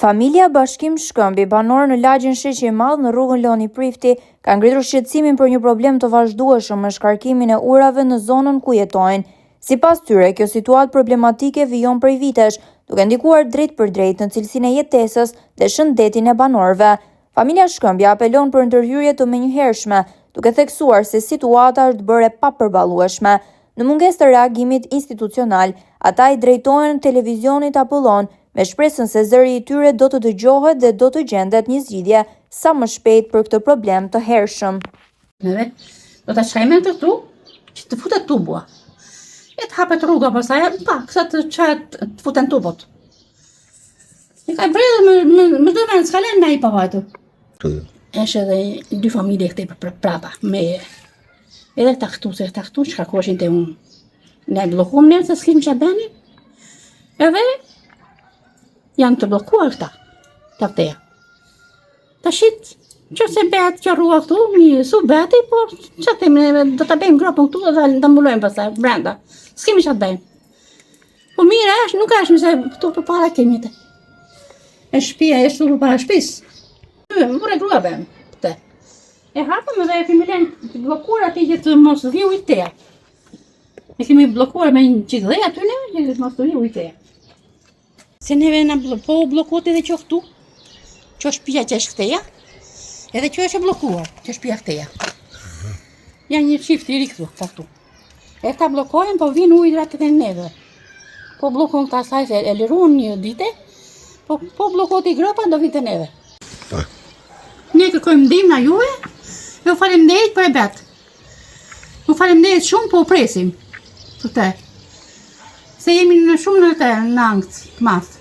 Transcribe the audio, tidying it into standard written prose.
Familja Bashkim Shkëmbi, banor në lagjin Sheqi i Madh në rrugën Loni Prifti, ka ngritur shqetësimin për një problem të vazhdueshëm me shkarkimin e urave në zonën ku jetojnë. Sipas tyre, kjo situatë problematike vijon prej vitesh, duke ndikuar drejt për drejt në cilësinë e jetesës dhe shëndetin e banorëve. Familja Shkëmbi apelon për ndërhyrje të menjëhershme, duke theksuar se situata është bërë e papërballueshme. Në mungesë të reagimit institucional, ata i drejtohen televizionit Apollon me shpresën se zëri i tyre do të dëgjohet dhe do të gjendet një zgjidhje sa më shpejt për këtë problem të hershëm. Neve do ta shkajmë të këtu, që të futet tubua. E të hapet rruga pastaj, kësa të çahet të futen tubot. E ka bërë më do të skalen na i pavajtu. Është edhe dy familje këtej për prapa me edhe këta këtu shkarkoshin te unë. Ne bllokuam ne se s'kem çfarë bëni. Edhe janë të bllokuar këta, të vteja. Tashit, që se bëhet kjo rrua këtu, një su bëheti, po që të do të bëjmë gropën këtu dhe të mbulojmë pastaj brenda. S'kemi që të bëjmë. Po mire është, nuk është se këtu për para kemi të. E shtëpia e shtu për para shtëpisë. Më bure grua bëjmë, te. E hapëm dhe kemi lënë të bllokuar ati që të mos dhiu i teja. E kemi bllokuar me një qitë dhe aty ne, që të mos dhiu i teja. Se neve po blokot edhe që këtu, që shtëpia që është këteja, edhe që është e blokuar, që shtëpia këteja. Janë një qift i ri këtu. E ta blokojnë, po vinë ujrat edhe neve. Po blokon këta saj se e liruan një dite, po blokot i gropa do vite neve. Ne kërkojmë ndihmë na juve, ju faleminderit për e betë. Ju faleminderit shumë, po u presim. Se jemi në shumë në angst, mas.